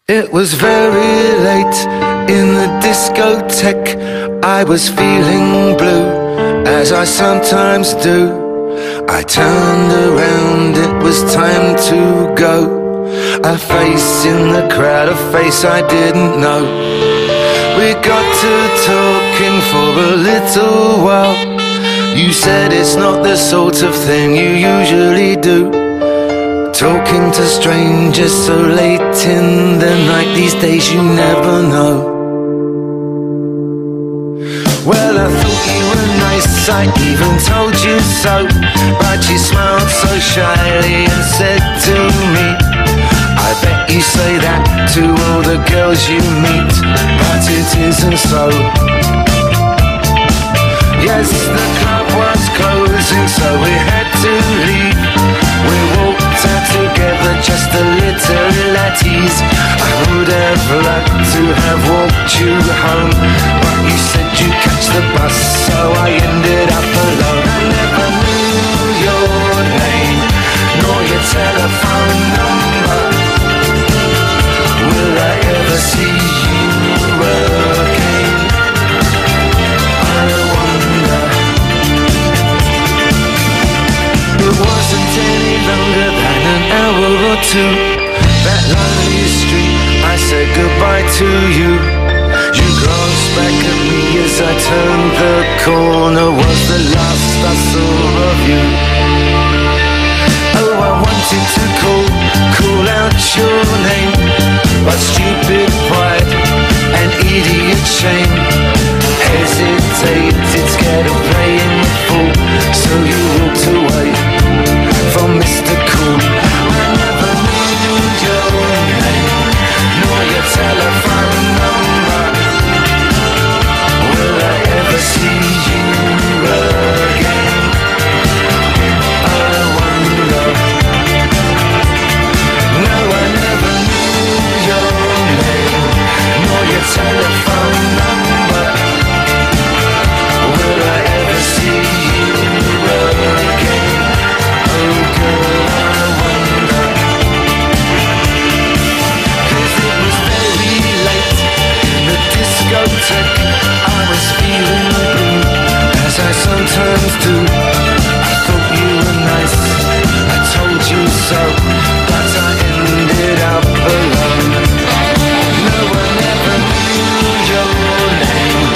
It was very late in the discotheque. I was feeling blue, as I sometimes do. I turned around, it was time to go. A face in the crowd, a face I didn't know. We got to talking for a little while. You said it's not the sort of thing you usually do, talking to strangers so late in the night. These days you never know. Well, I thought you were nice, I even told you so, but you smiled so shyly and said to me, I bet you say that to all the girls you meet, but it isn't so. Yes, the club was closing, so we had to leave. We walked out together, just a little at ease. I would have liked to have walked you home, but you said you'd catch the bus, so I ended up alone. I never knew your name, nor your telephone number. Will I ever see you again? I wonder. It wasn't any longer than an hour or two. That lonely street, I said goodbye to you. You glanced back at me as I turned the corner. Was the last I saw of you. Oh, I wanted to call out your name, but stupid pride and idiot shame hesitated, scared of playing the fool. So you walked away from Mr. Cool. I never knew your name, nor your telephone number. Will I ever see you again? I wonder. No, I never knew your name, nor your telephone number. Will I ever see you again? Oh girl, I wonder. 'Cause it was very late in the discotheque. I was feeling blue, as I sometimes do. I thought you were nice, I told you so, but I ended up alone. No, I never knew your name,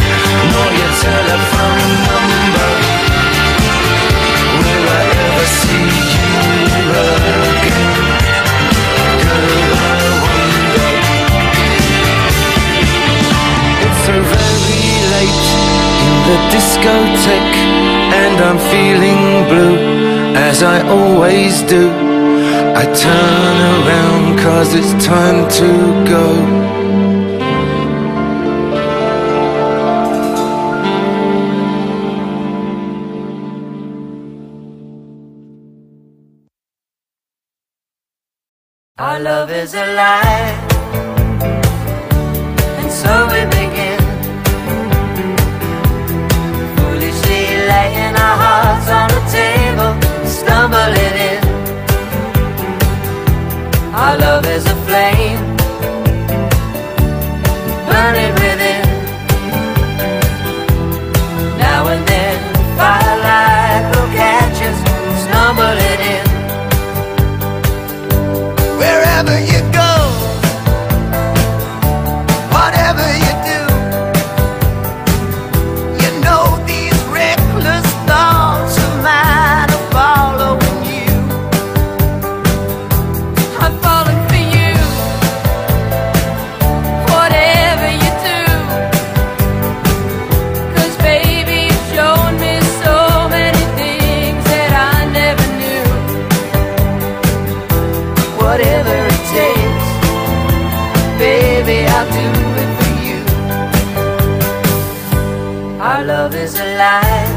nor your telephone number. Will I ever see you again? Girl, I wonder. It's so very late in the discotheque, and I'm feeling blue, as I always do. I turn around 'cause it's time to go. Our love is a lie, and so we begin, foolishly laying our hearts on the table, stumbling in. Our love is a flame, burning within. Now and then, firelight will catch us, stumbling in. Wherever you go, whatever you do, you know these reckless thoughts of mine are following you. I'm falling for you, whatever you do. 'Cause baby, you've shown me so many things that I never knew. Whatever it takes, baby, I'll do it for you. Our love is a lie,